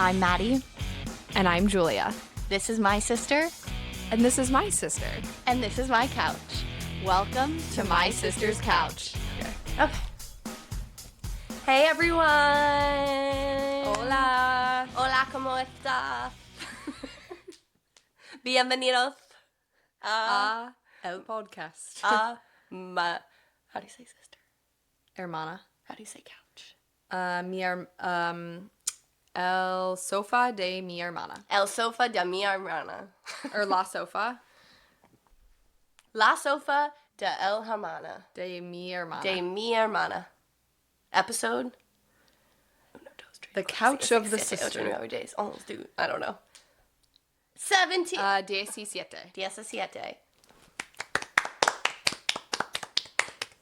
I'm Maddie. And I'm Julia. This is my sister. And this is my sister. And this is my couch. Welcome to my sister's couch. Okay. Hey everyone. Hola. Hola, ¿cómo está? Bienvenidos. El podcast. How do you say sister? Hermana. How do you say couch? El sofá de mi hermana. El sofá de mi hermana. Or la sofá. La sofá de el hermana. De mi hermana. De mi hermana. Episode? The couch of the sister. Almost do. I don't know. 17. 17. 17.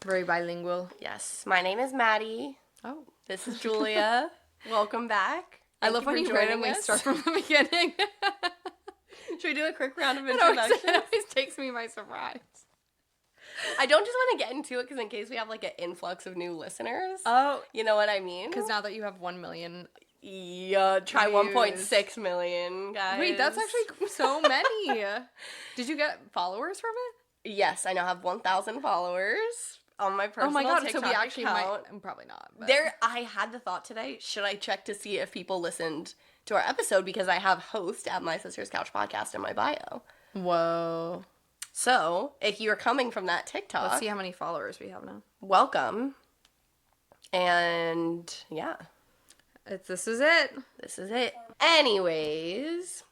Very bilingual. Yes. My name is Maddie. Oh. This is Julia. Welcome back. I love when you randomly start from the beginning. Should we do a quick round of It introductions? always takes me by surprise. I don't just want to get into it because in case we have like an influx of new listeners. Oh. You know what I mean? Because now that you have 1 million. Yeah, try views. 1.6 million, guys. Wait, that's actually so many. Did you get followers from it? Yes, I now have 1,000 followers on my personal Oh my god, TikTok so we actually account. might, probably not. But. I had the thought today, should I check to see if people listened to our episode because I have host at My Sister's Couch podcast in my bio. Whoa. So, if you're coming from that TikTok, Let's see how many followers we have now. welcome. And yeah, This is it. this is it. Anyways,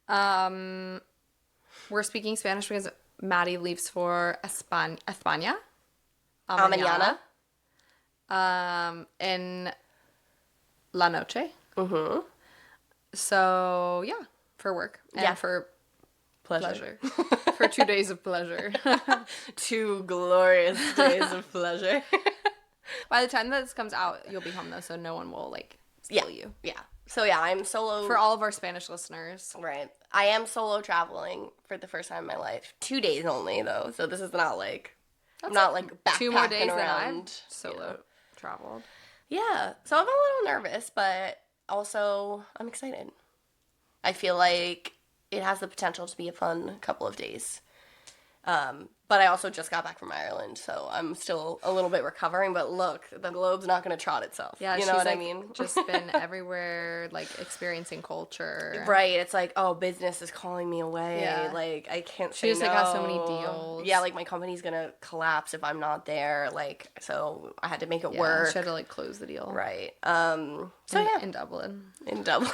We're speaking Spanish because Maddie leaves for España. mañana. In La Noche. Mm-hmm. So, yeah, for work. And Yeah. for Pleasure. for 2 days of pleasure. 2 glorious days of pleasure. By the time this comes out, you'll be home, though, so no one will, steal you. Yeah. So yeah, I'm solo. For all of our Spanish listeners. Right. I am solo traveling for the first time in my life. 2 days only, though. So this is not like, I'm not like backpacking 2 more days around. than I've solo traveled. Yeah. So I'm a little nervous, but also I'm excited. I feel like it has the potential to be a fun couple of days. But I also just got back from Ireland, so I'm still a little bit recovering. But look, the globe's not going to trot itself. Yeah, you know what I mean? Just been everywhere, experiencing culture. Right. It's like, oh, business is calling me away. Yeah. Like, I can't She say just, no. has so many deals. Yeah, my company's going to collapse if I'm not there. So I had to make it work. She had to, close the deal. Right. Yeah. In Dublin. In Dublin.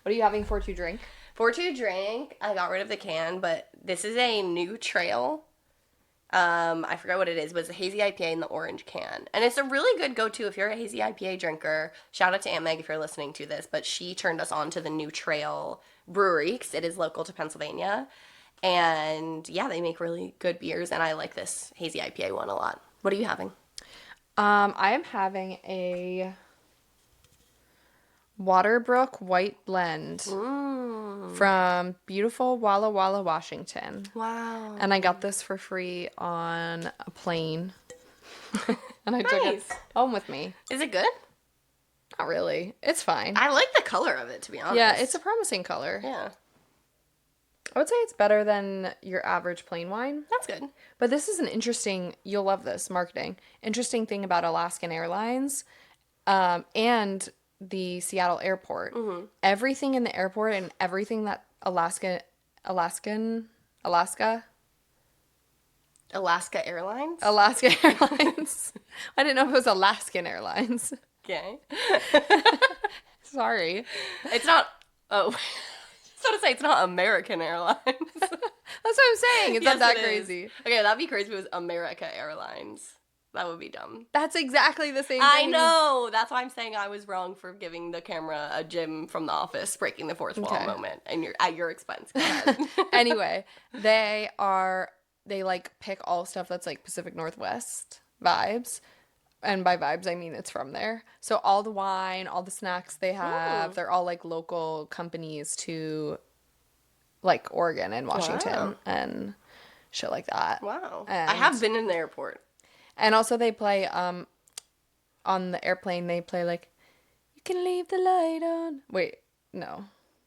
What are you having for to drink? For to drink, I got rid of the can, but this is a new trail. I forgot what it is, but it's a hazy IPA in the orange can. And it's a really good go-to if you're a hazy IPA drinker. Shout out to Aunt Meg if you're listening to this, but she turned us on to the New Trail Brewery because it is local to Pennsylvania. And yeah, they make really good beers, and I like this hazy IPA one a lot. What are you having? I am having a Waterbrook White Blend from beautiful Walla Walla, Washington. Wow. And I got this for free on a plane. And I took it home with me. Is it good? Not really. It's fine. I like the color of it, to be honest. Yeah, it's a promising color. Yeah. I would say it's better than your average plain wine. That's good. But this is an interesting, you'll love this, marketing. Interesting thing about Alaskan Airlines and the Seattle airport. Mm-hmm. Everything in the airport and everything that Alaska Alaska Airlines? Alaska Airlines. I didn't know if it was Alaskan Airlines. Okay. Sorry. It's not, I was about to say, it's not American Airlines. That's what I'm saying. It's not that crazy. Okay, that'd be crazy if it was America Airlines. That would be dumb. That's exactly the same thing. I know. That's why I'm saying I was wrong for giving the camera a Jim from The Office breaking the fourth wall moment, and at your expense. Go ahead. Anyway, they pick all stuff that's Pacific Northwest vibes. And by vibes, I mean it's from there. So all the wine, all the snacks they have, they're all local companies to Oregon and Washington and shit like that. Wow. And I have been in the airport. And also they play, on the airplane, they play you can leave the light on. Wait, No.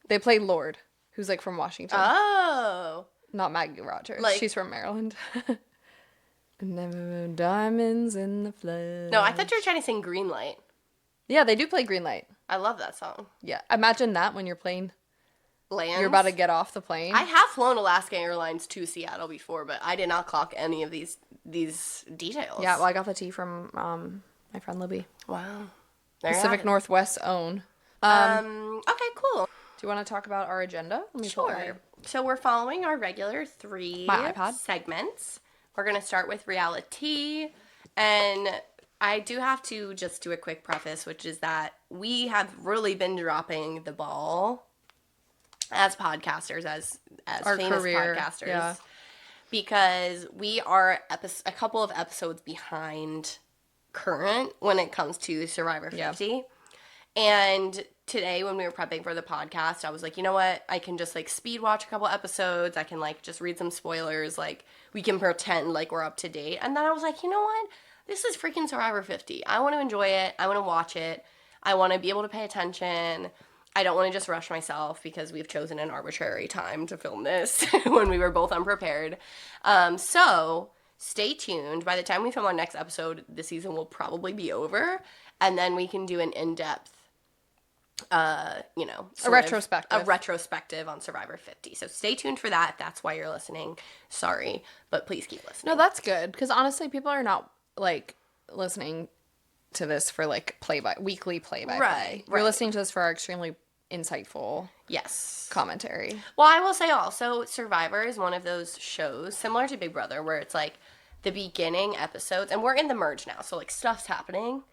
They play Lord, who's like from Washington. Oh. Not Maggie Rogers. Like- She's from Maryland. Never diamonds in the flesh. No, I thought you were trying to sing Green Light. Yeah, they do play Green Light. I love that song. Yeah. Imagine that when you're playing. Lands. You're about to get off the plane. I have flown Alaska Airlines to Seattle before, but I did not clock any of these details. Yeah, well, I got the tea from my friend Libby. Wow. There you Pacific have it. Northwest's own. Okay, cool. Do you want to talk about our agenda? Let me pull it Sure. So we're following our regular 3 My iPod. segments. We're going to start with reality. And I do have to just do a quick preface, which is that we have really been dropping the ball as podcasters, as Our famous career, podcasters. yeah. Because we are a couple of episodes behind current when it comes to Survivor 50. And today when we were prepping for the podcast, I was like, you know what? I can just like speed watch a couple episodes. I can like just read some spoilers. Like we can pretend like we're up to date. And then I was like, you know what? This is freaking Survivor 50. I want to enjoy it. I want to watch it. I want to be able to pay attention. I don't want to just rush myself because we've chosen an arbitrary time to film this when we were both unprepared. So stay tuned. By the time we film our next episode, the season will probably be over. And then we can do an in-depth, A retrospective on Survivor 50. So stay tuned for that. If that's why you're listening. Sorry, but please keep listening. No, that's good. Because honestly, people are not, like, listening to this for, like, weekly play-by-play. Right. You're listening to this for our extremely insightful Yes. commentary. Well, I will say also, Survivor is one of those shows, similar to Big Brother, where it's, like, the beginning episodes, and we're in the merge now, so, like, stuff's happening.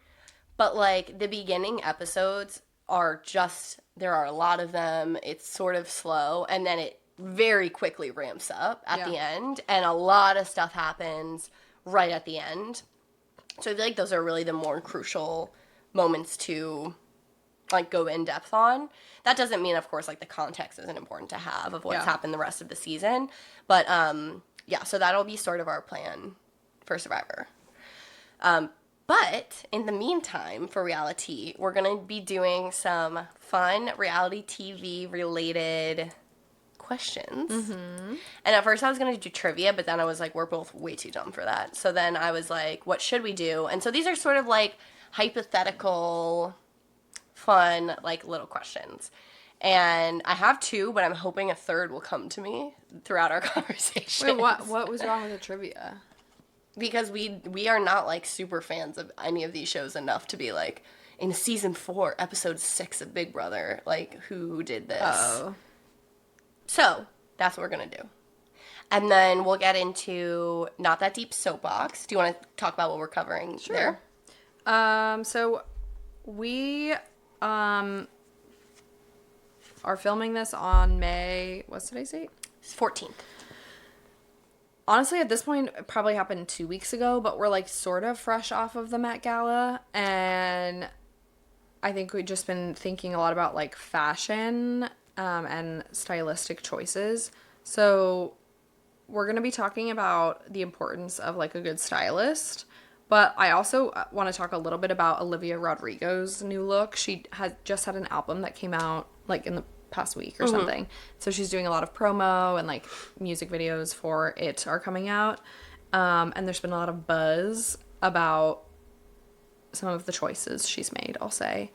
But, like, the beginning episodes are just, there are a lot of them. It's sort of slow, and then it very quickly ramps up at the end, and a lot of stuff happens right at the end. So I feel like those are really the more crucial moments to, like, go in depth on. That doesn't mean, of course, like, the context isn't important to have of what's happened the rest of the season. But, yeah, so that'll be sort of our plan for Survivor. But in the meantime, for reality, we're going to be doing some fun reality TV related questions. Mm-hmm. And at first I was going to do trivia, but then I was like, we're both way too dumb for that. So then I was like, what should we do? And so these are sort of like hypothetical, fun, like little questions. And I have 2, but I'm hoping a third will come to me throughout our conversation. Wait, what was wrong with the trivia? Because we are not, like, super fans of any of these shows enough to be, like, in season 4, episode 6 of Big Brother, like, who did this? Oh. So, that's what we're going to do. And then we'll get into Not That Deep Soapbox. Do you want to talk about what we're covering there? So we are filming this on May, what's today's date? It's 14th. Honestly, at this point, it probably happened 2 weeks ago, but we're, like, sort of fresh off of the Met Gala, and I think we've just been thinking a lot about, like, fashion and stylistic choices. So we're going to be talking about the importance of, like, a good stylist, but I also want to talk a little bit about Olivia Rodrigo's new look. She had just had an album that came out, like, in the past week or something. So she's doing a lot of promo and, like, music videos for it are coming out. And there's been a lot of buzz about some of the choices she's made, I'll say.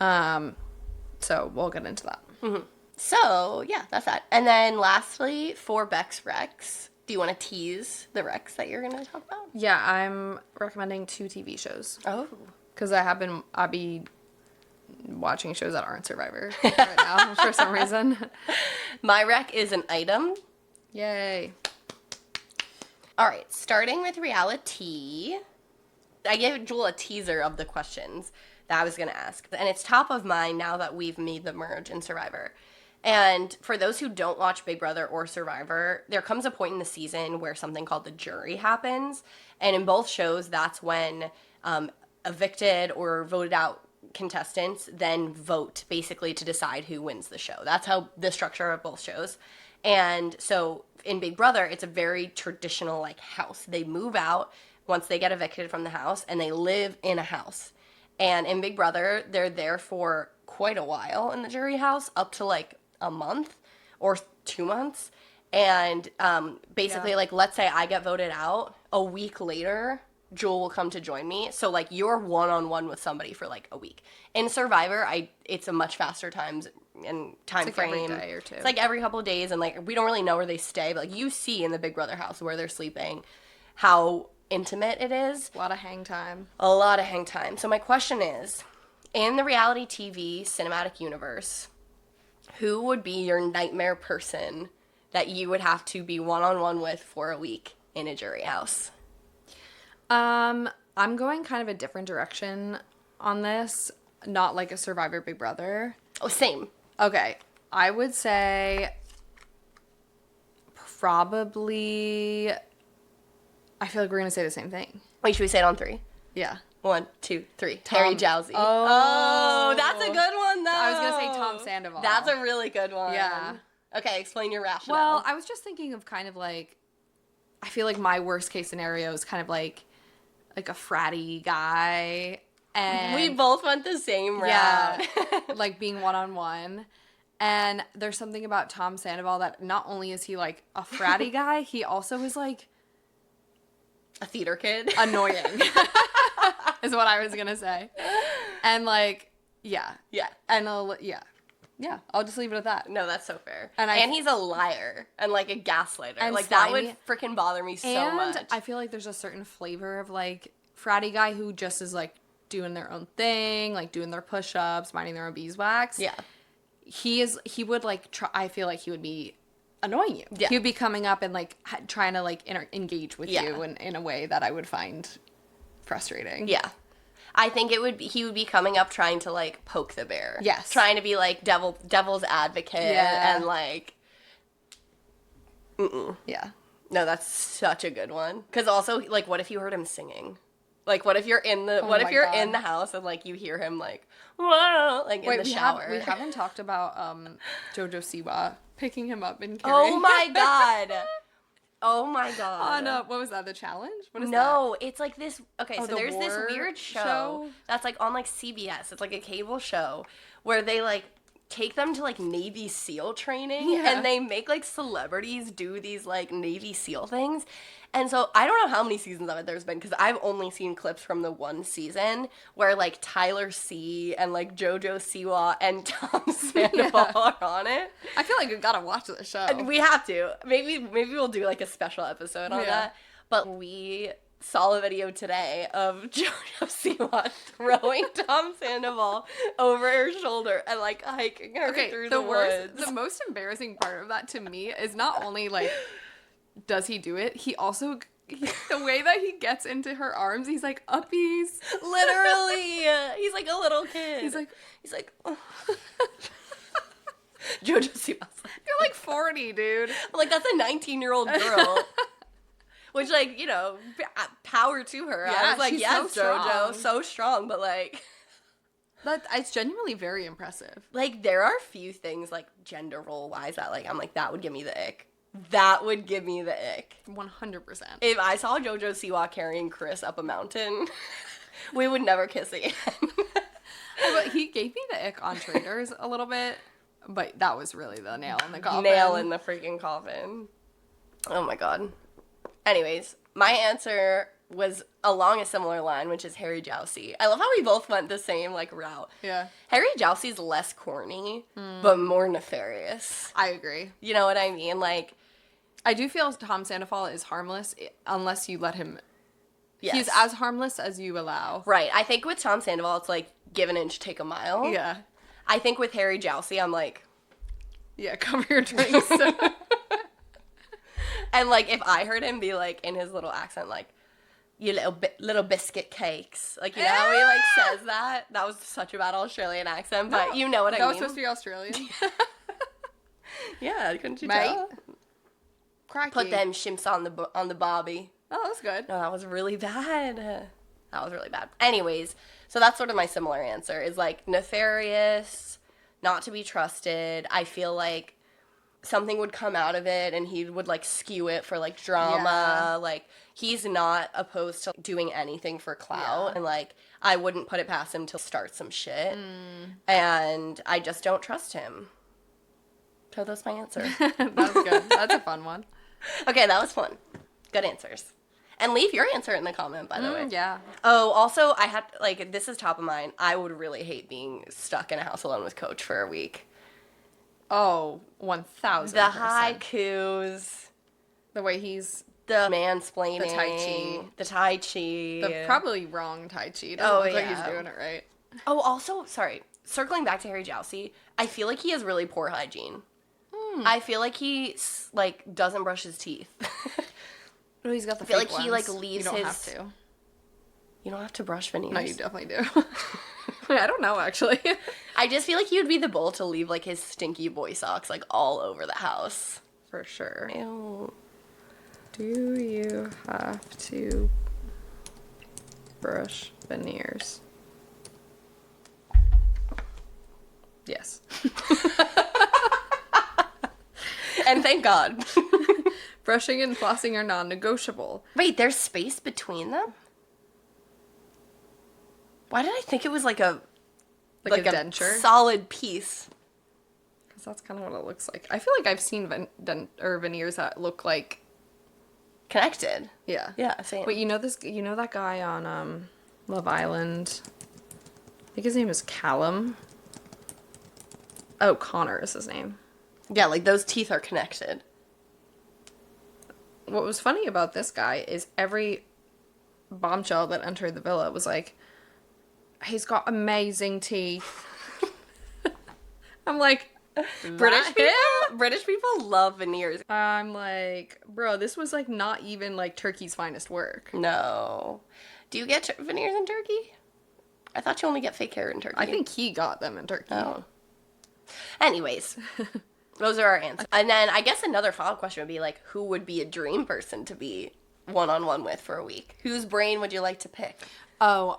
So we'll get into that. Mm-hmm. So, yeah, that's that. And then lastly, for Beck's Recs, do you want to tease the Recs that you're going to talk about? Yeah, I'm recommending 2 TV shows. Oh. Because I'll be watching shows that aren't Survivor right now for some reason. My rec is an item. Yay. All right, starting with reality. I gave Jewel a teaser of the questions that I was going to ask. And it's top of mind now that we've made the merge in Survivor. And for those who don't watch Big Brother or Survivor, there comes a point in the season where something called the jury happens. And in both shows, that's when evicted or voted out contestants then vote basically to decide who wins the show. That's how the structure of both shows. And so in Big Brother, it's a very traditional, like, house. They move out once they get evicted from the house and they live in a house. And in Big Brother, they're there for quite a while in the jury house, up to like a month or 2 months. And basically, like, let's say I get voted out, a week later, Jewel will come to join me. So, like, you're one-on-one with somebody for, like, a week. In Survivor, it's a much faster time frame. Every day or two. It's, like, every couple of days, and, like, we don't really know where they stay. But, like, you see in the Big Brother house where they're sleeping how intimate it is. A lot of hang time. A lot of hang time. So, my question is, in the reality TV cinematic universe, who would be your nightmare person that you would have to be one-on-one with for a week in a jury house? I'm going kind of a different direction on this. Not like a Survivor Big Brother. Oh, same. Okay. I would say probably... I feel like we're going to say the same thing. Wait, should we say it on 3? Yeah. 1, 2, 3. Harry Jowsey. Oh, that's a good one, though. I was going to say Tom Sandoval. That's a really good one. Yeah. Okay, explain your rationale. Well, I was just thinking of kind of like... I feel like my worst case scenario is kind of like a fratty guy. And we both went the same route. Yeah, like being one-on-one. And there's something about Tom Sandoval that not only is he like a fratty guy, he also is like a theater kid. Annoying is what I was gonna say. And like, yeah. And I'll just leave it at that. No, that's so fair. And he's a liar and like a gaslighter. And like slimy. That would freaking bother me so much. And I feel like there's a certain flavor of like fratty guy who just is like doing their own thing, like doing their push-ups, minding their own beeswax. Yeah. He would like try, I feel like he would be annoying you. Yeah. He would be coming up and like trying to like engage with you in a way that I would find frustrating. Yeah. I think he would be coming up trying to like poke the bear. Yes. Trying to be like devil's advocate and like Yeah. No, that's such a good one. Cuz also like what if you heard him singing? Like what if you're in the in the house and like you hear him like whoa like in the shower. We haven't talked about Jojo Siwa picking him up and carrying. Oh my god. Oh my god. On what was that? The challenge? What is No, it's like this. Okay, so the there's this war weird show that's like on like CBS. It's like a cable show where they like take them to like Navy SEAL training and they make like celebrities do these like Navy SEAL things. And so I don't know how many seasons of it there's been because I've only seen clips from the one season where like Tyler C and like JoJo Siwa and Tom Sandoval are on it. I feel like we gotta watch the show. And we have to. Maybe we'll do like a special episode on that. But we saw a video today of JoJo Siwa throwing Tom Sandoval over her shoulder and like hiking her through the woods. The most embarrassing part of that to me is not only like does he do it, he also the way that he gets into her arms, he's like uppies. Literally. He's like a little kid. He's like oh. JoJo Siwa's like, you're like 40, dude. Like that's a 19-year-old girl. Which, like, you know, power to her. Yeah, I was like, she's yes, so JoJo, strong. so strong, but, like... It's genuinely very impressive. Like, there are few things, like, gender role-wise that, like, I'm like, that would give me the ick. That would give me the ick. 100%. If I saw JoJo Siwa carrying Chris up a mountain, we would never kiss again. But he gave me the ick on Traders a little bit, but that was really the nail in the coffin. Nail in the freaking coffin. Oh, my God. Anyways, my answer was along a similar line, which is Harry Jowsey. I love how we both went the same, like, route. Yeah. Harry Jowsey's less corny, but more nefarious. I agree. You know what I mean? Like, I do feel Tom Sandoval is harmless unless you let him... yes. He's as harmless as you allow. Right. I think with Tom Sandoval, it's like, give an inch, take a mile. Yeah. I think with Harry Jowsey, I'm like... yeah, cover your drinks. And, like, if I heard him be, like, in his little accent, like, you little biscuit cakes. Like, you know how he, like, says that? That was such a bad Australian accent, but you know what I mean. That was supposed to be Australian. Yeah, couldn't you Mate. tell? Cracky. Put them shimps on the bobby. Oh, that's good. No, that was really bad. That was really bad. Anyways, so that's sort of my similar answer is, like, nefarious, not to be trusted. I feel like something would come out of it and he would like skew it for like drama. Yeah. Like he's not opposed to doing anything for clout, Yeah. and like I wouldn't put it past him to start some shit. And I just don't trust him. So that's my answer. That's good. That's a fun one. Okay, that was fun. Good answers. And leave your answer in the comment, by the way. Yeah. Oh, also, I had, like, this is top of mind. I would really hate being stuck in a house alone with Coach for a week. Oh, 1,000%. The haikus, The way he's the mansplaining, The Tai Chi. the Tai Chi. the probably wrong Tai Chi. Doesn't Oh, look like yeah. he's doing it right. Oh, also, sorry, circling back to Harry Jousey, I feel like he has really poor hygiene. I feel like he, like, doesn't brush his teeth. Oh, he's got the I feel fake like he, ones. like, leaves You don't his- have to. You don't have to brush veneers. No, you definitely do. I don't know, actually. I just feel like he would be the bull to leave, like, his stinky boy socks, like, all over the house. For sure. Ew. Do you have to brush veneers? Yes. And thank God. Brushing and flossing are non-negotiable. Wait, there's space between them? Why did I think it was like a Like a denture? solid piece? Because that's kind of what it looks like. I feel like I've seen veneers that look like... Connected. Yeah. Yeah, same. Wait, you know that guy on Love Island? I think his name is Callum. Oh, Connor is his name. Yeah, like those teeth are connected. What was funny about this guy is every bombshell that entered the villa was like, he's got amazing teeth. I'm like, British people love veneers. I'm like, bro, this was like not even like Turkey's finest work. No. Do you get veneers in Turkey? I thought you only get fake hair in Turkey. I think he got them in Turkey. Oh. Anyways, those are our answers. And then I guess another follow-up question would be like, who would be a dream person to be one-on-one with for a week? Whose brain would you like to pick? Oh,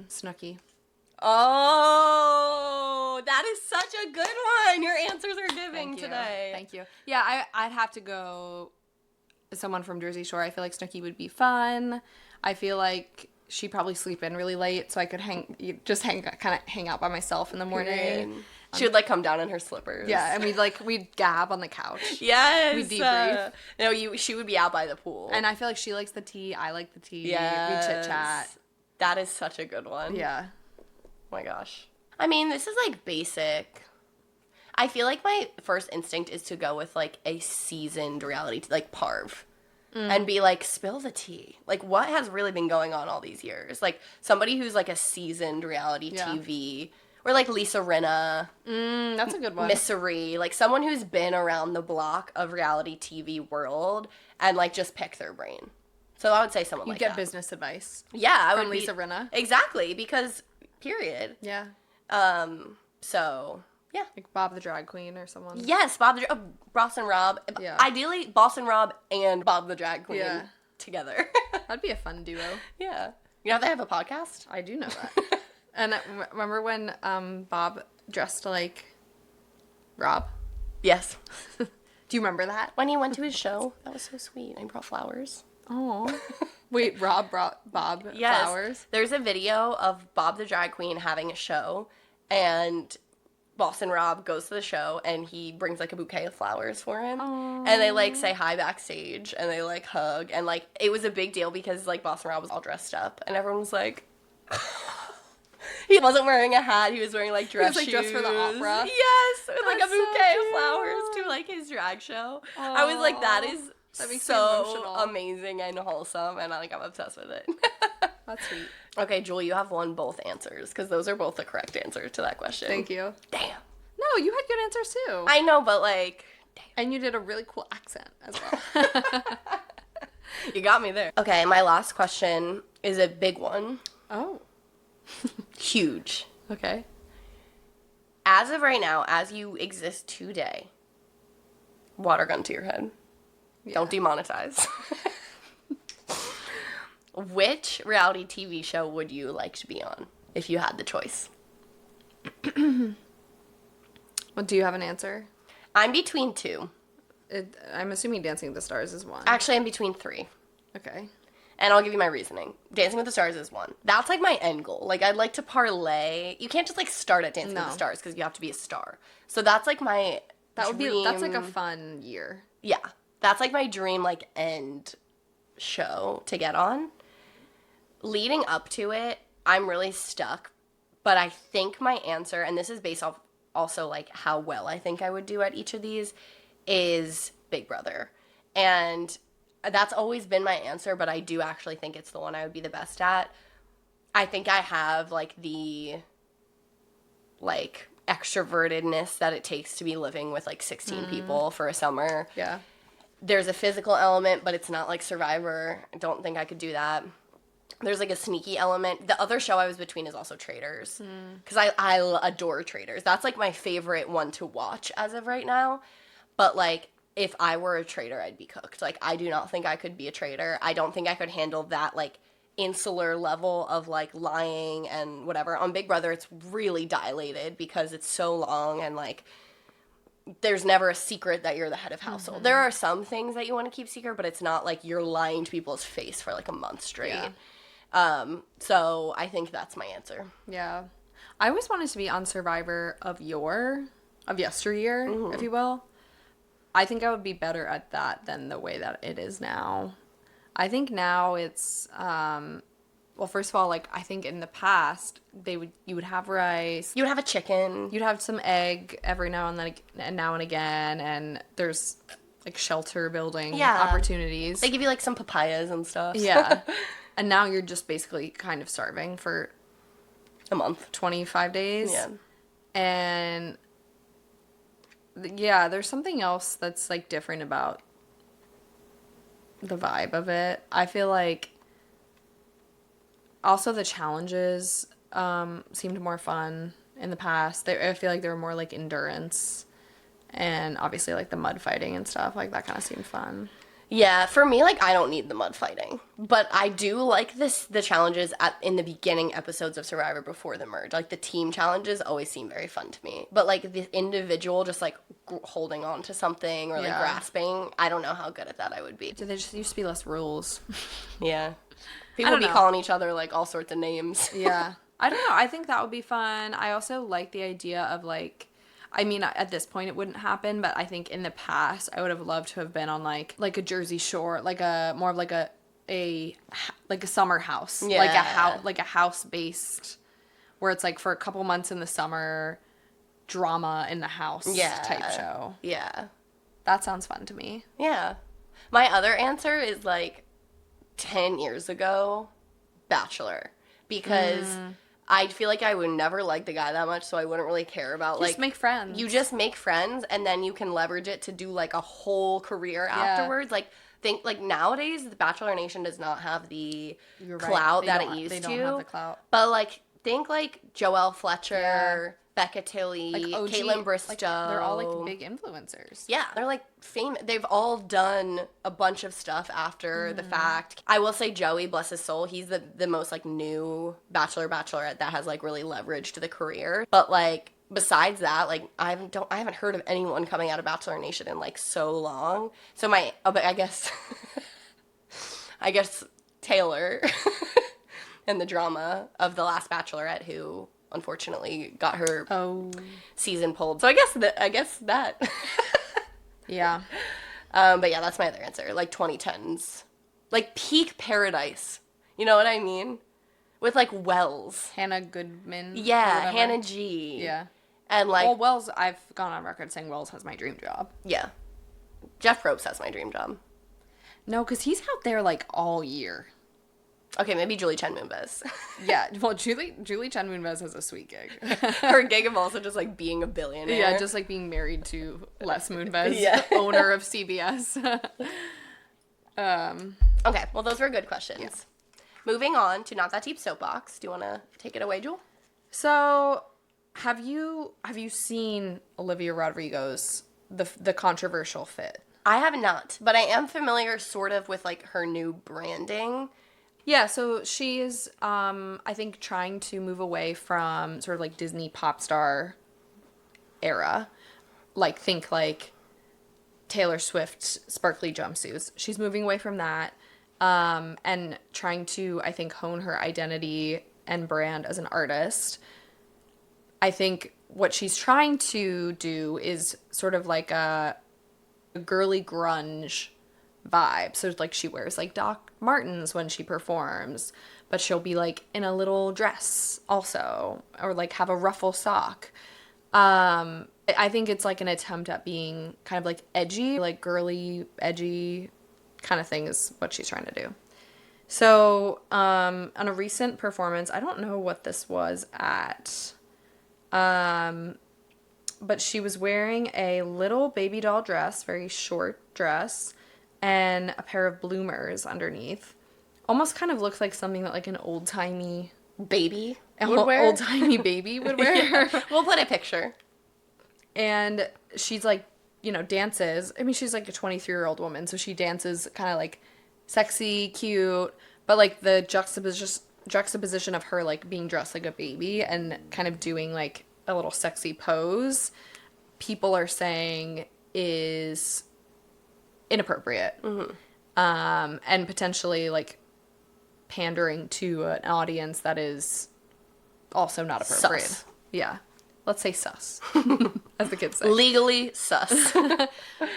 Snooki. Oh, that is such a good one. Your answers are giving Thank you. today. Thank you. Yeah, I'd have to go someone from Jersey Shore. I feel like Snooki would be fun. I feel like she'd probably sleep in really late, so I could hang out by myself in the morning. Period. She would like come down in her slippers. Yeah, and we'd gab on the couch. Yes. We'd debrief. She would be out by the pool. And I feel like she likes the tea, I like the tea. Yes. We'd chit chat. That is such a good one. Yeah. Oh my gosh. I mean, this is like basic. I feel like my first instinct is to go with like a seasoned reality, like Parv. And be like, spill the tea. Like, what has really been going on all these years? Like, somebody who's like a seasoned reality TV. Or like Lisa Rinna. That's a good one. Misery. Like, someone who's been around the block of reality TV world and like just pick their brain. So I would say someone You'd like get that. business advice. Yeah, I from would Lisa be, Rinna. Exactly, because period. Yeah. So yeah. Like Bob the Drag Queen or someone. Yes, Boss and Rob. Yeah. Ideally, Boss and Rob and Bob the Drag Queen together. That'd be a fun duo. Yeah. You know they have a podcast? I do know that. And remember when Bob dressed like Rob? Yes. Do you remember that? When he went to his show, that was so sweet. I brought flowers. Oh. Wait, Rob brought Bob Yes. flowers? There's a video of Bob the Drag Queen having a show, and Boss and Rob goes to the show, and he brings like a bouquet of flowers for him. Aww. And they like say hi backstage, and they like hug, and like it was a big deal because like Boss and Rob was all dressed up, and everyone was like... He wasn't wearing a hat. He was wearing like dress shoes. He was like dressed for the opera. Yes, with like a That's so bouquet of cute. flowers to like his drag show. I was like, that is That makes me so emotional. amazing and wholesome, and I'm obsessed with it. That's sweet. Okay, Jewel, you have won both answers because those are both the correct answer to that question. Thank you. Damn. No, you had good answers too. I know, but like, damn. And you did a really cool accent as well. You got me there. Okay, my last question is a big one. Oh. Huge. Okay. As of right now, as you exist today, water gun to your head. Yeah. Don't demonetize. Which reality TV show would you like to be on if you had the choice? Well, do you have an answer? I'm between two. I'm assuming Dancing with the Stars is one. Actually, I'm between three. Okay. And I'll give you my reasoning. Dancing with the Stars is one. That's like my end goal. Like I'd like to parlay. You can't just like start at Dancing with the No. Stars because you have to be a star. So that's like my That's like a dream- fun year. Yeah. That's like my dream like end show to get on. Leading up to it, I'm really stuck. But I think my answer, and this is based off also like how well I think I would do at each of these, is Big Brother. And that's always been my answer, but I do actually think it's the one I would be the best at. I think I have like the like extrovertedness that it takes to be living with like 16 people for a summer. Yeah. There's a physical element, but it's not like Survivor. I don't think I could do that. There's like a sneaky element. The other show I was between is also Traitors. Because I adore Traitors. That's like my favorite one to watch as of right now. But like, if I were a traitor, I'd be cooked. Like, I do not think I could be a traitor. I don't think I could handle that, like, insular level of, like, lying and whatever. On Big Brother, it's really dilated because it's so long and, like, there's never a secret that you're the head of household. There are some things that you want to keep secret, but it's not like you're lying to people's face for, like, a month straight. Yeah. So I think that's my answer. Yeah. I always wanted to be on Survivor of yesteryear, if you will. I think I would be better at that than the way that it is now. I think now it's, well, first of all, like, I think in the past, you would have rice. You would have a chicken. You'd have some egg every now and then, and now and again, and there's, like, shelter building opportunities. They give you, like, some papayas and stuff. Yeah. And now you're just basically kind of starving for a month. 25 days. Yeah. And yeah, there's something else that's like different about the vibe of it. I feel like also the challenges seemed more fun in the past. I feel like they were more like endurance, and obviously like the mud fighting and stuff like that kind of seemed fun. Yeah, for me, like, I don't need the mud fighting. But I do like the challenges in the beginning episodes of Survivor before the merge. Like, the team challenges always seem very fun to me. But, like, the individual just, like, holding on to something or, like, grasping, I don't know how good at that I would be. There just used to be less rules. Yeah. People would be calling each other, like, all sorts of names. Yeah. I don't know. I think that would be fun. I also like the idea of, like, I mean, at this point it wouldn't happen, but I think in the past I would have loved to have been on like a Jersey Shore, like a more of like a summer house, like a house based, where it's like for a couple months in the summer, drama in the house type show. Yeah, that sounds fun to me. Yeah, my other answer is like 10 years ago, Bachelor, because. I feel like I would never like the guy that much, so I wouldn't really care about, like... Just make friends. You just make friends, and then you can leverage it to do, like, a whole career afterwards. Like, think, like, nowadays, the Bachelor Nation does not have the clout that it used to. They don't have the clout. But, like, think, like, Joelle Fletcher, Becca Tilley, like OG, Caitlin Bristow. Like, they're all, like, big influencers. Yeah, they're, like, famous. They've all done a bunch of stuff after the fact. I will say Joey, bless his soul, he's the most, like, new Bachelorette that has, like, really leveraged the career. But, like, besides that, like, I haven't heard of anyone coming out of Bachelor Nation in, like, so long. So but I guess... I guess Taylor and the drama of the last Bachelorette who... unfortunately got her season pulled. So I guess that. Yeah. But yeah, that's my other answer. Like 2010s. Like peak Paradise. You know what I mean? With like Wells. Hannah Goodman. Yeah, Hannah G. Yeah. And like... Well, Wells, I've gone on record saying Wells has my dream job. Yeah. Jeff Probst has my dream job. No, because he's out there like all year. Okay, maybe Julie Chen Moonves. Yeah, well, Julie Chen Moonves has a sweet gig. Her gig of also just, like, being a billionaire. Yeah, just, like, being married to Les Moonves, owner of CBS. Okay, well, those were good questions. Yeah. Moving on to Not That Deep Soapbox. Do you want to take it away, Jewel? So, have you seen Olivia Rodrigo's the controversial fit? I have not, but I am familiar sort of with, like, her new branding. Yeah, so she is, I think, trying to move away from sort of like Disney pop star era. like think like Taylor Swift sparkly jumpsuits. She's moving away from that, and trying to, I think, hone her identity and brand as an artist. I think what she's trying to do is sort of like a girly grunge vibe. So like she wears like Doc Martens when she performs, but she'll be like in a little dress also, or like have a ruffle sock. I think it's like an attempt at being kind of like edgy, like girly, edgy kind of thing is what she's trying to do. So, on a recent performance, I don't know what this was at, but she was wearing a little baby doll dress, very short dress, and a pair of bloomers underneath. Almost kind of looks like something that like an old-timey baby would wear. Old-timey baby would wear. Yeah. We'll put a picture. And she's like, you know, dances. I mean, she's like a 23-year-old woman, so she dances kind of like sexy, cute, but like the juxtaposition of her like being dressed like a baby and kind of doing like a little sexy pose, people are saying is inappropriate. Mm-hmm. And potentially like pandering to an audience that is also not appropriate. Sus. Yeah. Let's say sus, as the kids say. Legally sus.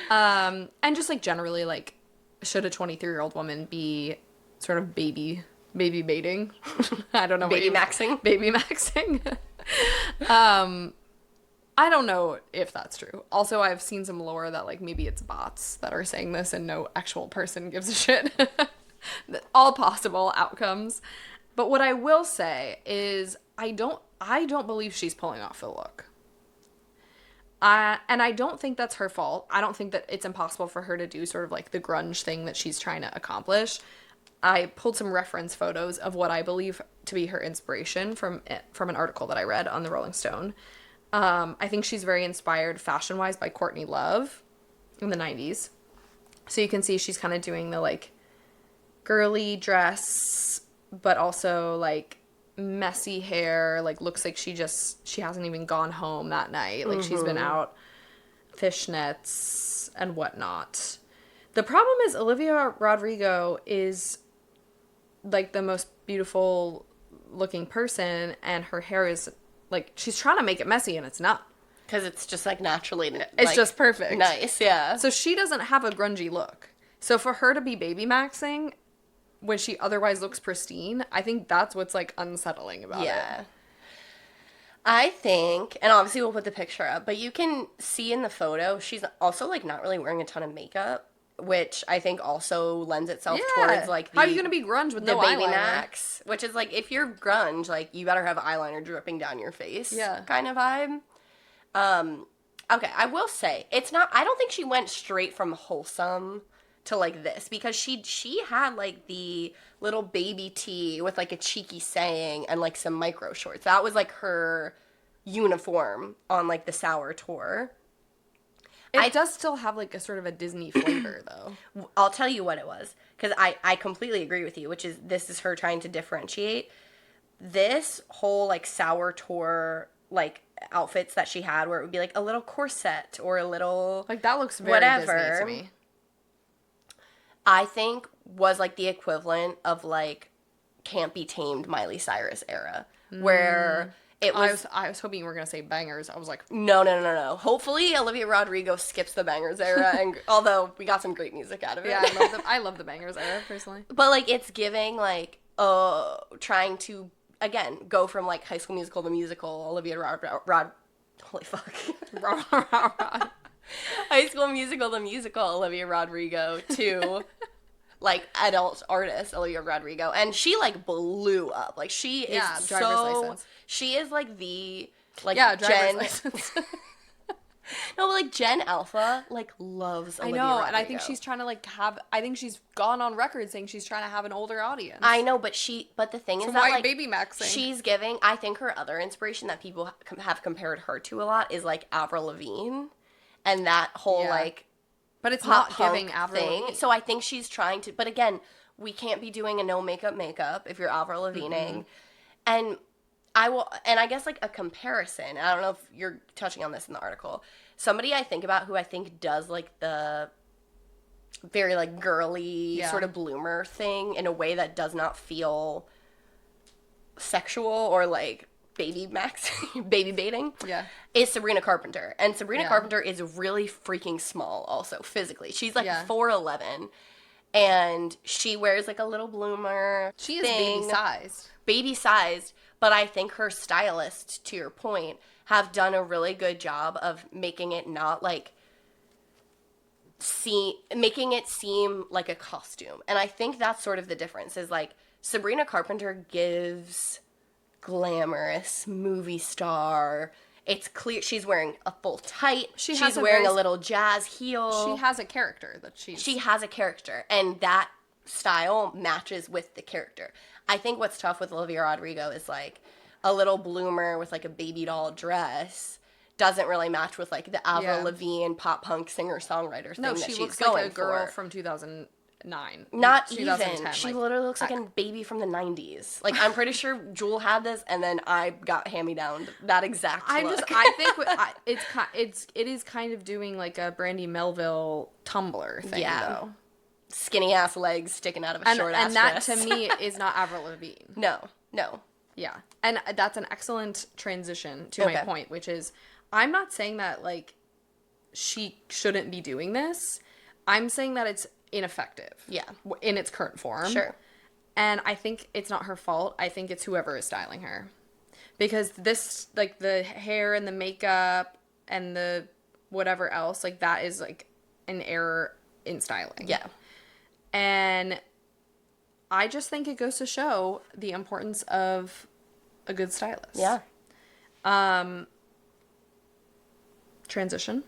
And just like generally, like, should a 23-year-old woman be sort of baby baiting? I don't know. Baby maxing? Baby maxing. I don't know if that's true. Also, I've seen some lore that like maybe it's bots that are saying this and no actual person gives a shit. All possible outcomes. But what I will say is I don't believe she's pulling off the look. And I don't think that's her fault. I don't think that it's impossible for her to do sort of like the grunge thing that she's trying to accomplish. I pulled some reference photos of what I believe to be her inspiration from an article that I read on the Rolling Stone. I think she's very inspired fashion-wise by Courtney Love in the 90s. So you can see she's kind of doing the like girly dress, but also like messy hair, like looks like she hasn't even gone home that night, like she's been out fishnets and whatnot. The problem is Olivia Rodrigo is like the most beautiful looking person, and her hair is like, she's trying to make it messy and it's not, because it's just like naturally it's like, just perfect, nice. Yeah, so she doesn't have a grungy look. So for her to be baby maxing when she otherwise looks pristine, I think that's what's, like, unsettling about it. Yeah. I think, and obviously we'll put the picture up, but you can see in the photo, she's also, like, not really wearing a ton of makeup, which I think also lends itself towards, like, how are you going to be grunge with the no baby eyeliner? max, which is, like, if you're grunge, like, you better have eyeliner dripping down your face kind of vibe. Okay, I will say, it's not, I don't think she went straight from wholesome to like this, because she had like the little baby tee with like a cheeky saying and like some micro shorts. That was like her uniform on like the Sour tour. It does still have like a sort of a Disney flavor though. I'll tell you what it was, because I completely agree with you, which is this is her trying to differentiate. This whole like Sour tour like outfits that she had, where it would be like a little corset or a little like that looks very whatever, Disney to me. I think was like the equivalent of like Can't Be Tamed Miley Cyrus era, where it was. I was hoping you were gonna say bangers. I was like, no. Hopefully Olivia Rodrigo skips the bangers era, and although we got some great music out of it. Yeah, I love the bangers era personally. But like it's giving like trying to again go from like High School Musical the musical Olivia holy fuck. High School Musical the musical Olivia Rodrigo to like adult artist Olivia Rodrigo, and she like blew up. Like she is license. She is like the like driver's license. No, but like Gen Alpha like loves Olivia Rodrigo. And I think she's trying to like I think she's gone on record saying she's trying to have an older audience. I know, but the thing is that like baby maxing. She's giving. I think her other inspiration that people have compared her to a lot is like Avril Lavigne. And that whole, like, but it's not giving Avril Lavigne. So I think she's trying to, but again, we can't be doing a no makeup if you're Avril Lavigne. Mm-hmm. And I guess, like, a comparison, I don't know if you're touching on this in the article. somebody I think about who I think does like the very like girly sort of bloomer thing in a way that does not feel sexual or like baby baiting is Sabrina Carpenter. And Sabrina Carpenter is really freaking small also physically. She's like 4'11", and she wears like a little bloomer She is baby sized, but I think her stylists, to your point, have done a really good job of making it not like making it seem like a costume. And I think that's sort of the difference is like Sabrina Carpenter gives glamorous movie star. It's clear she's wearing a full tight. She's wearing a little jazz heel. She has a character that she has a character, and that style matches with the character. I think what's tough with Olivia Rodrigo is like a little bloomer with like a baby doll dress doesn't really match with like the Avril Lavigne pop punk singer songwriter thing that she's looks going like a girl for. from 2009. Not 2010, even. She literally looks like a baby from the 90s. Like, I'm pretty sure Jewel had this, and then I got hand-me-downed that exact look. I think it is kind of doing like a Brandy Melville Tumblr thing, though. Skinny ass legs sticking out of a short ass dress. And that to me is not Avril Lavigne. No. Yeah, and that's an excellent transition to my point, which is I'm not saying that like she shouldn't be doing this. I'm saying that it's ineffective. Yeah. In its current form. Sure. And I think it's not her fault. I think it's whoever is styling her. Because this, like, the hair and the makeup and the whatever else, like, that is, like, an error in styling. Yeah. And I just think it goes to show the importance of a good stylist. Yeah. Transition.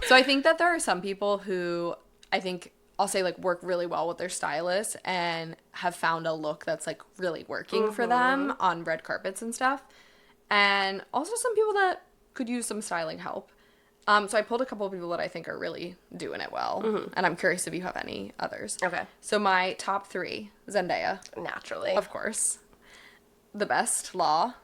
So I think that there are some people who I think I'll say like work really well with their stylist and have found a look that's like really working for them on red carpets and stuff. And also some people that could use some styling help. So I pulled a couple of people that I think are really doing it well. And I'm curious if you have any others. Okay. So my top 3, Zendaya. Naturally. Of course. The best, Law.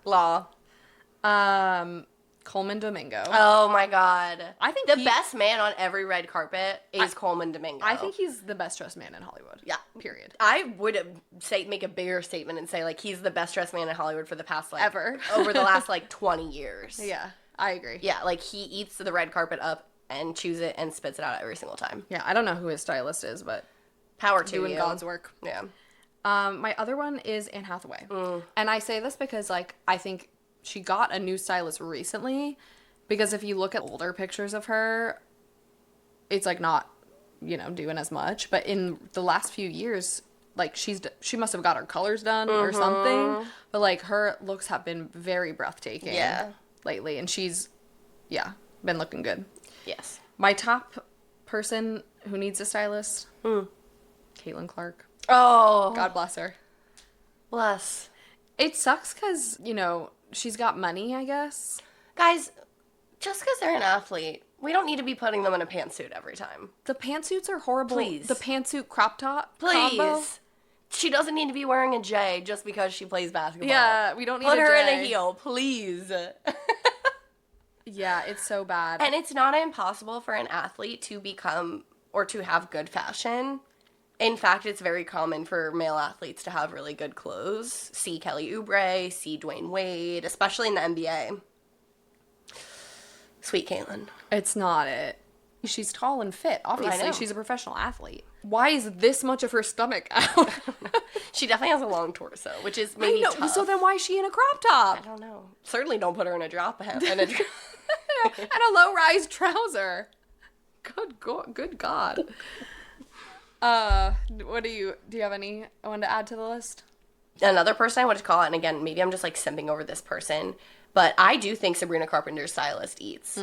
Coleman Domingo. Oh my god. I think the best man on every red carpet is Coleman Domingo. I think he's the best dressed man in Hollywood. Yeah. Period. I would make a bigger statement and say like he's the best dressed man in Hollywood for the past like ever over the last like 20 years. Yeah, I agree. Yeah, like he eats the red carpet up and chews it and spits it out every single time. Yeah, I don't know who his stylist is, but power to doing you. God's work. Yeah. My other one is Anne Hathaway. And I say this because like I think she got a new stylist recently. Because if you look at older pictures of her, it's, like, not, doing as much. But in the last few years, like, she must have got her colors done or something. But, like, her looks have been very breathtaking lately. And she's, been looking good. Yes. My top person who needs a stylist, Caitlin Clark. Oh. God bless her. Bless. It sucks because, she's got money, I guess. Guys, just because they're an athlete, we don't need to be putting them in a pantsuit every time. The pantsuits are horrible. Please. The pantsuit crop top Please. combo. She doesn't need to be wearing a J just because she plays basketball. Yeah, we don't need Put a her J. in a heel, please. Yeah, it's so bad. And it's not impossible for an athlete to become or to have good fashion. In fact, it's very common for male athletes to have really good clothes. See Kelly Oubre, see Dwayne Wade, especially in the NBA. Sweet Caitlin. It's not it. She's tall and fit. Obviously, she's a professional athlete. Why is this much of her stomach out? She definitely has a long torso, which is maybe tough. So then why is she in a crop top? I don't know. Certainly don't put her in a drop and And a low-rise trouser. Good God. What do you have anyone to add to the list? Another person I want to call out, and again, maybe I'm just like simping over this person, but I do think Sabrina Carpenter's stylist eats.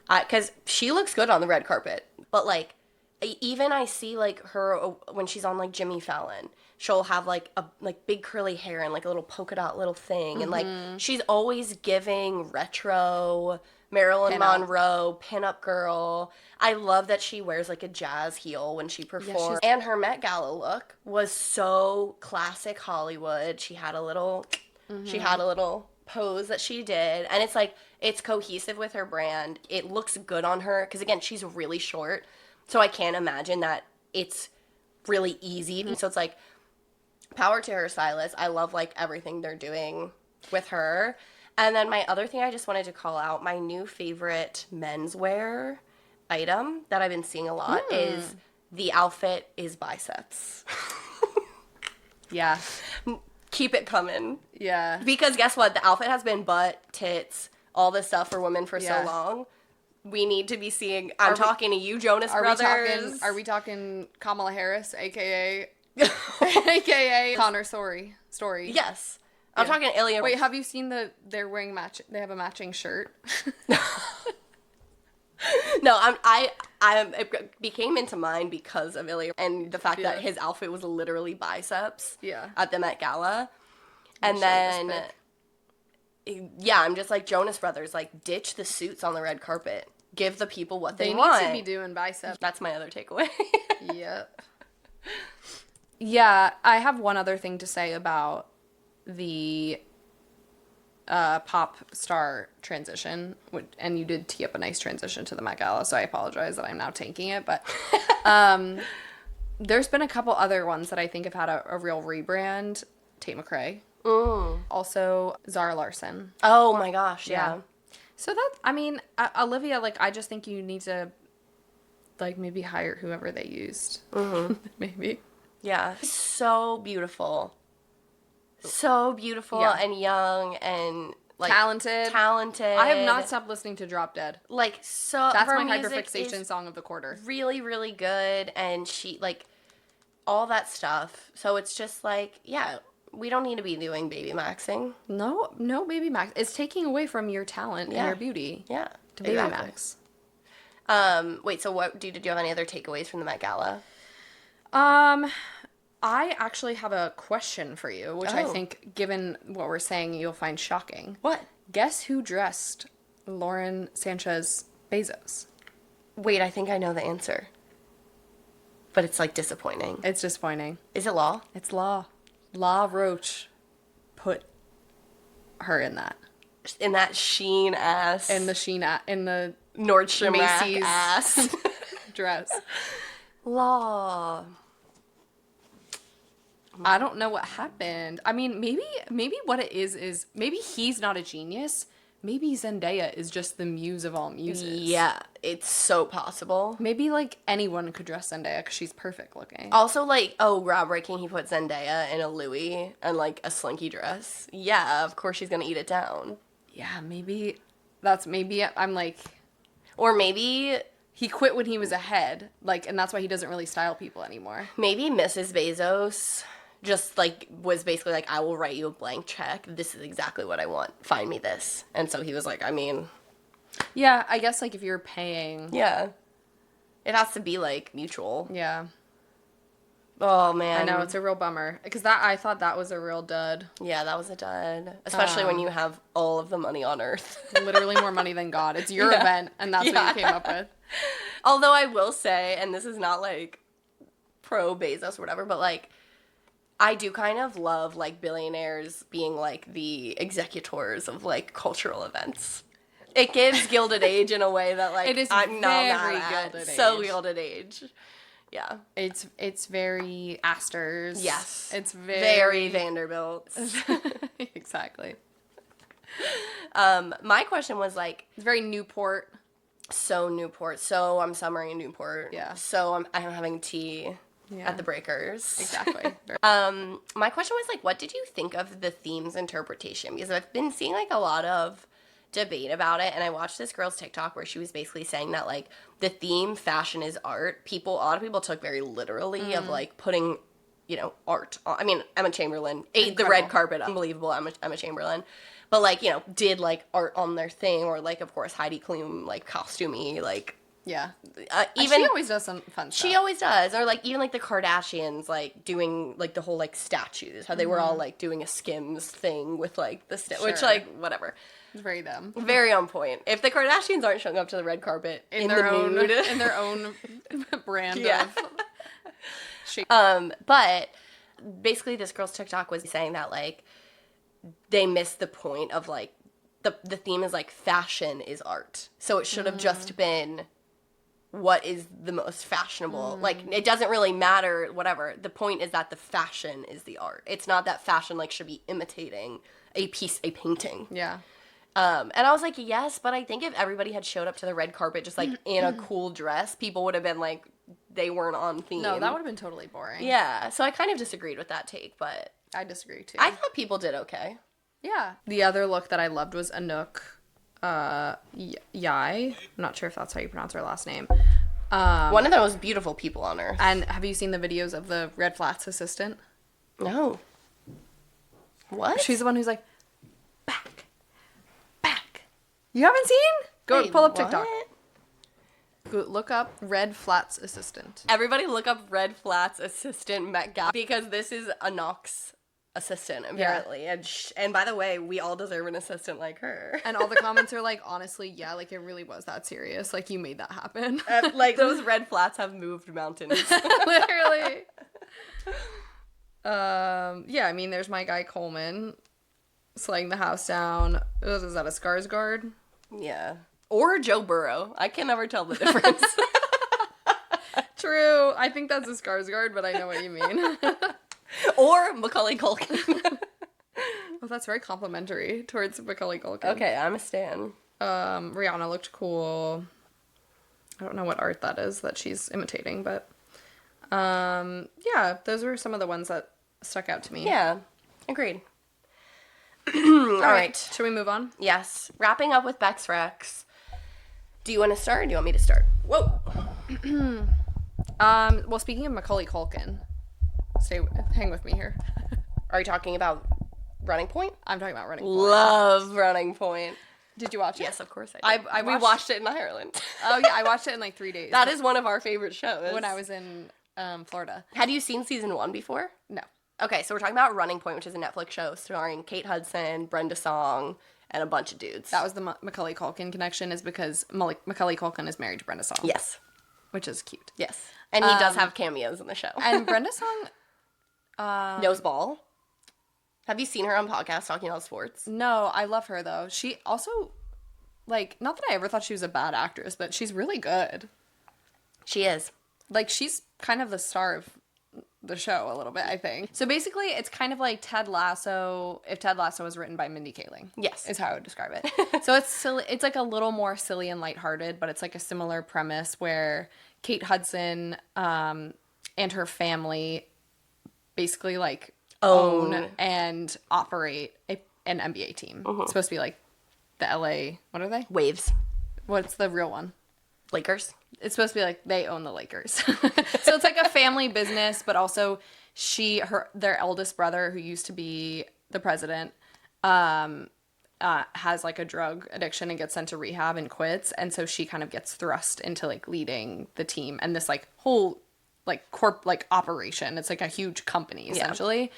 Because she looks good on the red carpet. But like, even I see like her when she's on like Jimmy Fallon, she'll have like a big curly hair and like a little polka dot little thing. And like, she's always giving retro Marilyn Monroe, pinup girl. I love that she wears like a jazz heel when she performs. And her Met Gala look was so classic Hollywood. She had a little pose that she did, and it's like it's cohesive with her brand. It looks good on her because again, she's really short, so I can't imagine that it's really easy. So it's like power to her stylist. I love like everything they're doing with her. And then my other thing I just wanted to call out, my new favorite menswear item that I've been seeing a lot is the outfit is biceps. Yeah. Keep it coming. Yeah. Because guess what? The outfit has been butt, tits, all this stuff for women for so long. We need to be seeing. I'm talking to you, Jonas Brothers. Are we talking Kamala Harris, aka Connor Story? Yes. I'm talking Ilya. Wait, have you seen they're wearing they have a matching shirt? No, it became into mind because of Ilya and the fact that his outfit was literally biceps. Yeah. At the Met Gala, and then I'm just like Jonas Brothers, like ditch the suits on the red carpet, give the people what they want. Need to be doing biceps. That's my other takeaway. Yep. Yeah, I have one other thing to say about the pop star transition, and you did tee up a nice transition to the Met Gala, so I apologize that I'm now tanking it, but there's been a couple other ones that I think have had a real rebrand. Tate McRae. Also Zara Larsson. Oh my gosh, yeah. So that, I mean, Olivia, like, I just think you need to, like, maybe hire whoever they used. Maybe. Yeah. So beautiful. So beautiful and young and like talented. I have not stopped listening to Drop Dead. Like, so that's her my music hyperfixation song of the quarter. Really, really good, and she like all that stuff. So it's just like, yeah, we don't need to be doing baby maxing. No baby max. It's taking away from your talent and your beauty. Yeah. To baby max. Wait, so what did you have any other takeaways from the Met Gala? I actually have a question for you, which I think, given what we're saying, you'll find shocking. What? Guess who dressed Lauren Sanchez Bezos? Wait, I think I know the answer. But it's, like, disappointing. It's disappointing. Is it Law? It's Law. Law Roach put her in that. In that Sheen ass. In the Sheen in the Nordstrom Macy's ass. dress. Law. I don't know what happened. I mean, maybe what it is maybe he's not a genius. Maybe Zendaya is just the muse of all muses. Yeah, it's so possible. Maybe, like, anyone could dress Zendaya because she's perfect looking. Also, like, groundbreaking, he put Zendaya in a Louis and, like, a slinky dress. Yeah, of course she's gonna eat it down. Yeah, maybe I'm like... Or maybe... He quit when he was ahead, like, and that's why he doesn't really style people anymore. Maybe Mrs. Bezos just, like, was basically like, I will write you a blank check. This is exactly what I want. Find me this. And so he was like, I mean... Yeah, I guess, like, if you're paying... Yeah. It has to be, like, mutual. Yeah. Oh, man. I know, it's a real bummer. Because I thought that was a real dud. Yeah, that was a dud. Especially when you have all of the money on Earth. Literally more money than God. It's your event, and that's what you came up with. Although I will say, and this is not, like, pro Bezos or whatever, but, like, I do kind of love, like, billionaires being, like, the executors of, like, cultural events. It gives Gilded Age in a way that, like, it is I'm not very mad at. Gilded Age. So Gilded Age. Yeah. It's very Astor's. Yes. It's very Vanderbilt. Exactly. My question was, like... It's very Newport. So Newport. So I'm summering in Newport. Yeah. So I'm having tea... at the Breakers. Exactly. My question was, like, what did you think of the theme's interpretation? Because I've been seeing, like, a lot of debate about it, and I watched this girl's TikTok where she was basically saying that, like, the theme, fashion is art, a lot of people took very literally of, like, putting, you know, art on. I mean, Emma Chamberlain ate the red carpet. Unbelievable, Emma Chamberlain. But, like, you know, did, like, art on their thing, or, like, of course, Heidi Klum, like, costumey, like... Yeah. Even she always does some fun stuff. She always does. Or, like, even, like, the Kardashians, like, doing, like, the whole, like, statues. How they were all, like, doing a Skims thing with, like, the... Which, like, whatever. It's very them. Very on point. If the Kardashians aren't showing up to the red carpet in their the own nude... in their own brand of... But basically this girl's TikTok was saying that, like, they missed the point of, like, the theme is, like, fashion is art. So it should have just been what is the most fashionable. Like, it doesn't really matter, whatever. The point is that the fashion is the art. It's not that fashion, like, should be imitating a painting. Yeah. And I was like, yes, but I think if everybody had showed up to the red carpet just, like, in a cool dress, people would have been like, they weren't on theme. No, that would have been totally boring. Yeah, so I kind of disagreed with that take, but I disagree, too. I thought people did okay. Yeah. The other look that I loved was Anouk Yai. I'm not sure if that's how you pronounce her last name. One of the most beautiful people on earth. And have you seen the videos of the Red Flats assistant? No. What? She's the one who's like, back. You haven't seen? Go Wait, pull up what? TikTok. Go, look up Red Flats assistant. Everybody look up Red Flats assistant Met Gala because this is Anouk's assistant, apparently. Yeah. And by the way, we all deserve an assistant like her. And all the comments are like, honestly, yeah, like, it really was that serious. Like, you made that happen. Like, those red flats have moved mountains. Literally. Yeah, I mean, there's my guy Coleman slaying the house down. Is that a Skarsgård? Yeah. Or Joe Burrow. I can never tell the difference. True. I think that's a Skarsgård, but I know what you mean. Or Macaulay Culkin. Well, that's very complimentary towards Macaulay Culkin. Okay, I'm a stan. Rihanna looked cool. I don't know what art that is that she's imitating, but yeah, those were some of the ones that stuck out to me. Yeah, agreed. All right. Should we move on? Yes. Wrapping up with Bex Rex. Do you want to start or do you want me to start? Whoa. Well, speaking of Macaulay Culkin, hang with me here. Are you talking about Running Point? I'm talking about Running Point. Love Running Point. Did you watch it? Yes, of course I did. We watched it in Ireland. Oh, yeah, I watched it in like 3 days. That is one of our favorite shows. When I was in Florida. Had you seen season 1 before? No. Okay, so we're talking about Running Point, which is a Netflix show starring Kate Hudson, Brenda Song, and a bunch of dudes. That was the Macaulay Culkin connection, is because Macaulay Culkin is married to Brenda Song. Yes. Which is cute. Yes. And he does have cameos in the show. And Brenda Song... knows ball. Have you seen her on podcasts talking about sports? No, I love her, though. She also, like, not that I ever thought she was a bad actress, but she's really good. She is. Like, she's kind of the star of the show a little bit, I think. So basically, it's kind of like Ted Lasso, if Ted Lasso was written by Mindy Kaling. Yes. Is how I would describe it. So it's silly, it's like a little more silly and lighthearted, but it's like a similar premise where Kate Hudson and her family basically like own and operate an NBA team. It's supposed to be like the LA, what are they? Waves. What's the real one? Lakers. It's supposed to be like they own the Lakers. So it's like a family business, but also their eldest brother, who used to be the president, has like a drug addiction and gets sent to rehab and quits. And so she kind of gets thrust into like leading the team and this like whole like operation. It's like a huge company essentially.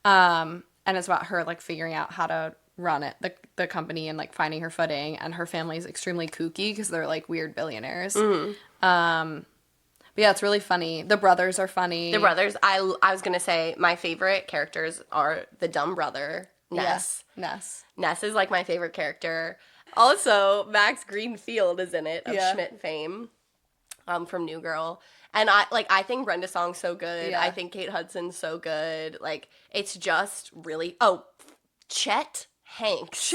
Yeah. And it's about her like figuring out how to run it, the company, and like finding her footing. And her family is extremely kooky because they're like weird billionaires. But yeah, it's really funny. The brothers are funny. The brothers, I was gonna say my favorite characters are the dumb brother, Ness. Yeah, Ness is like my favorite character. Also, Max Greenfield is in it, of Schmidt fame, from New Girl. And I think Brenda Song's so good. Yeah. I think Kate Hudson's so good. Like, it's just really... Oh, Chet Hanks.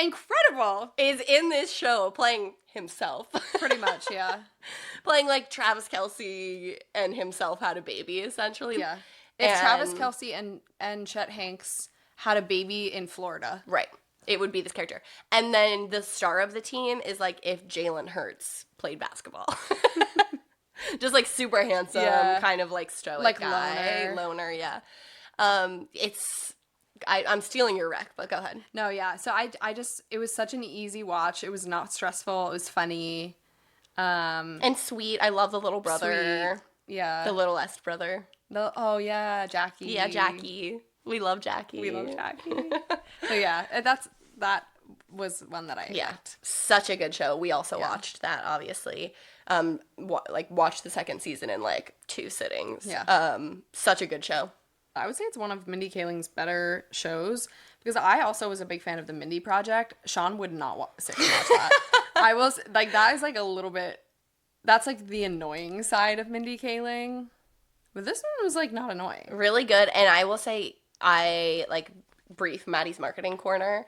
Incredible. Is in this show playing himself. Pretty much, yeah. Playing, like, Travis Kelce and himself had a baby, essentially. Yeah. If Travis Kelce and Chet Hanks had a baby in Florida. Right. It would be this character. And then the star of the team is, like, if Jalen Hurts played basketball. Just, like, super handsome, kind of, like, stoic like guy. Loner, yeah. I'm stealing your rec, but go ahead. No, yeah. So I just, it was such an easy watch. It was not stressful. It was funny. And sweet. I love the little brother. Sweet. Yeah. The littlest brother. Oh, yeah, Jackie. Yeah, Jackie. We love Jackie. So yeah, that was one that I liked. Such a good show. We also watched that, obviously. Watched the second season in like 2 sittings. Yeah. Such a good show. I would say it's one of Mindy Kaling's better shows because I also was a big fan of the Mindy Project. Sean would not sit and watch that. I was like, that is like a little bit, that's like the annoying side of Mindy Kaling. But this one was like not annoying. Really good. And I will say, I like brief Maddie's marketing corner.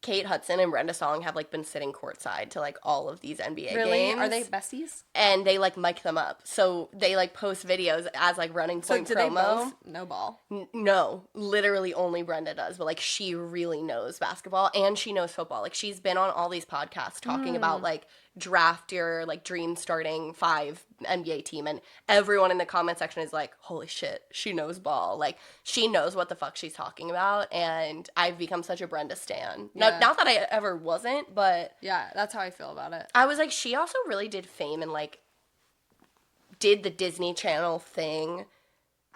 Kate Hudson and Brenda Song have like been sitting courtside to like all of these NBA Really? games. Are they besties? And they like mic them up. So they like post videos as like running point So do promo. they both? No ball. No, literally only Brenda does, but like she really knows basketball and she knows football. Like she's been on all these podcasts talking about like draft your like dream starting 5 NBA team, and everyone in the comment section is like, holy shit, she knows ball. Like she knows what the fuck she's talking about, and I've become such a Brenda stan. Yeah. Not that I ever wasn't, but Yeah, that's how I feel about it. I was like, she also really did fame and like did the Disney Channel thing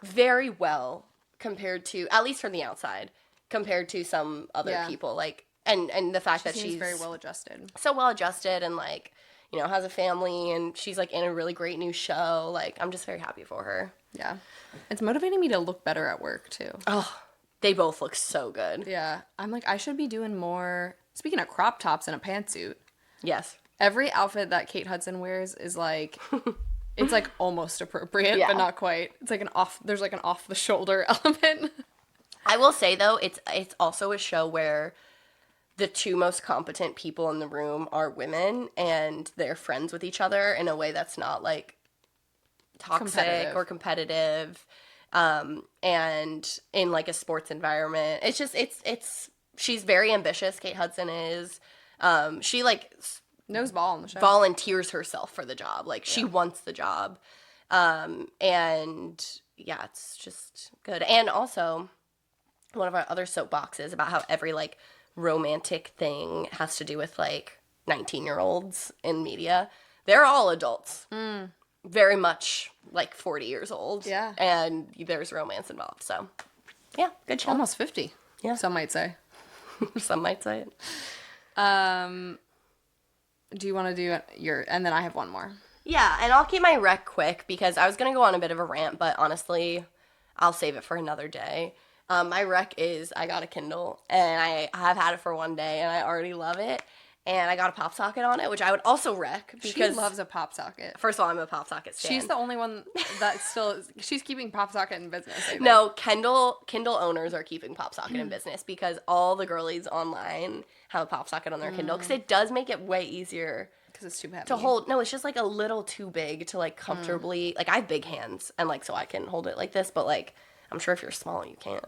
very well compared to, at least from the outside, compared to some other people. Like, and the fact that she's very well adjusted. So well adjusted and like, you know, has a family and she's like in a really great new show. Like, I'm just very happy for her. Yeah. It's motivating me to look better at work too. Oh, they both look so good. Yeah. I'm like, I should be doing more. Speaking of crop tops and a pantsuit. Yes. Every outfit that Kate Hudson wears is like, it's like almost appropriate, but not quite. It's like there's like an off the shoulder element. I will say though, it's also a show where the two most competent people in the room are women and they're friends with each other in a way that's not like toxic or competitive. And in like a sports environment, it's just, she's very ambitious. Kate Hudson is, she like knows ball on the show. Volunteers herself for the job. Like she wants the job. And yeah, it's just good. And also one of our other soapboxes about how every like romantic thing has to do with like 19-year-olds in media. They're all adults. Very much like 40 years old. Yeah. And there's romance involved. So yeah, good show. Almost 50. Yeah. Some might say. Some might say it. Do you want to do your, and then I have one more. Yeah, and I'll keep my rec quick because I was going to go on a bit of a rant, but honestly, I'll save it for another day. My rec is I got a Kindle, and I have had it for one day, and I already love it. And I got a pop socket on it, which I would also rec because she loves a pop socket. First of all, I'm a pop socket stan. She's the only one that still she's keeping pop socket in business. No, Kindle owners are keeping pop socket in business because all the girlies online have a pop socket on their Kindle because it does make it way easier because it's too heavy to hold. No, it's just like a little too big to like comfortably. Like I have big hands and like so I can hold it like this, but like I'm sure if you're small you can't.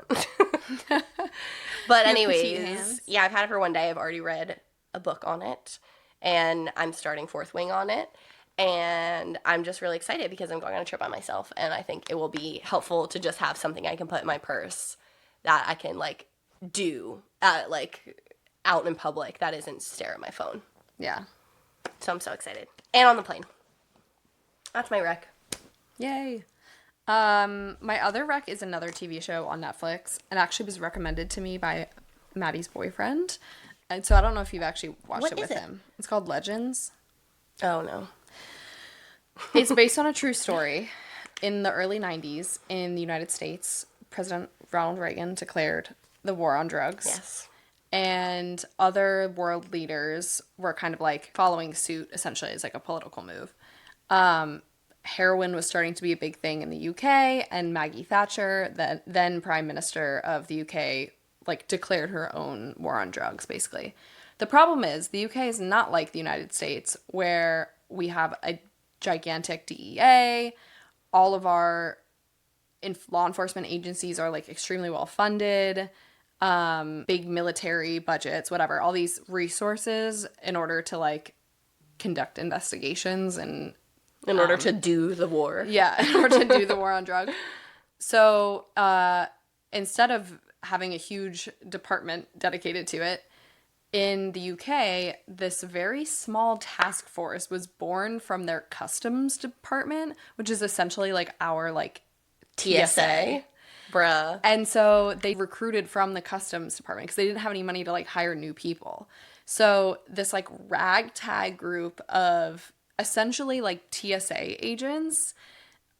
But anyways, yeah, I've had it for one day. I've already read a book on it and I'm starting Fourth Wing on it, and I'm just really excited because I'm going on a trip by myself, and I think it will be helpful to just have something I can put in my purse that I can like do like out in public that isn't stare at my phone. Yeah. So I'm so excited. And on the plane. That's my rec. Yay. My other rec is another TV show on Netflix and actually was recommended to me by Maddie's boyfriend. And so I don't know if you've actually watched it with him. It's called Legends. Oh, no. It's based on a true story. In the early 90s in the United States, President Ronald Reagan declared the war on drugs. Yes. And other world leaders were kind of like following suit, essentially, as like a political move. Heroin was starting to be a big thing in the UK, and Maggie Thatcher, the then Prime Minister of the UK, like declared her own war on drugs, basically. The problem is the UK is not like the United States, where we have a gigantic DEA. All of our law enforcement agencies are like extremely well funded, big military budgets, whatever, all these resources in order to like conduct investigations and in order to do the war. Yeah, in order to do the war on drugs. So instead of having a huge department dedicated to it, in the UK, this very small task force was born from their customs department, which is essentially like our like TSA. Bruh. And so they recruited from the customs department because they didn't have any money to like hire new people. So this like ragtag group of essentially like TSA agents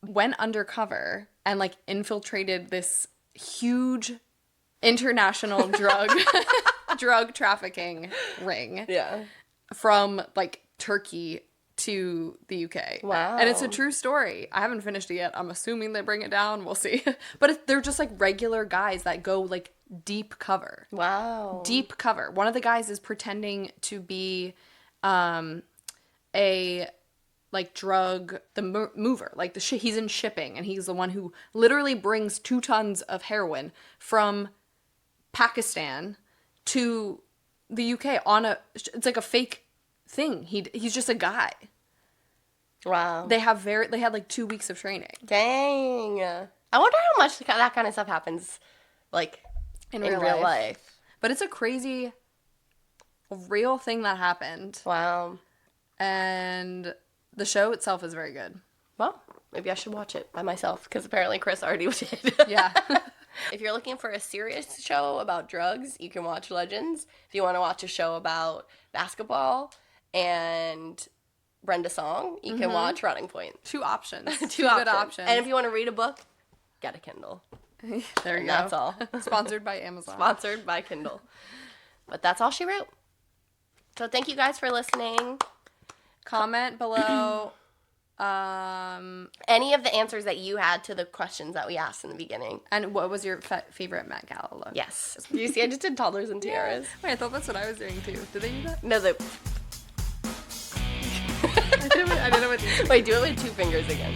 went undercover and like infiltrated this huge international drug trafficking ring Yeah. from like Turkey to the UK. Wow. And it's a true story. I haven't finished it yet. I'm assuming they bring it down. We'll see. But they're just like regular guys that go like deep cover. Wow. Deep cover. One of the guys is pretending to be a like drug mover, like he's in shipping, and he's the one who literally brings 2 tons of heroin from Pakistan to the UK it's like a fake thing. He's just a guy. Wow. They had like 2 weeks of training. Dang. I wonder how much that kind of stuff happens, like, in real life. But it's a crazy, real thing that happened. Wow. And the show itself is very good. Well, maybe I should watch it by myself, because apparently Chris already did. Yeah. If you're looking for a serious show about drugs, you can watch Legends. If you want to watch a show about basketball and Brenda Song, you can watch Running Point. 2 options. Two good options. And if you want to read a book, get a Kindle. There you go. That's all. Sponsored by Amazon. Sponsored by Kindle. But that's all she wrote. So thank you guys for listening. Comment below Any of the answers that you had to the questions that we asked in the beginning. and what was your favorite Met Gala look? Yes. You see, I just did toddlers and tiaras. Wait, I thought that's what I was doing too. Did they do that? No, I did it with these. Wait, do it with 2 fingers again.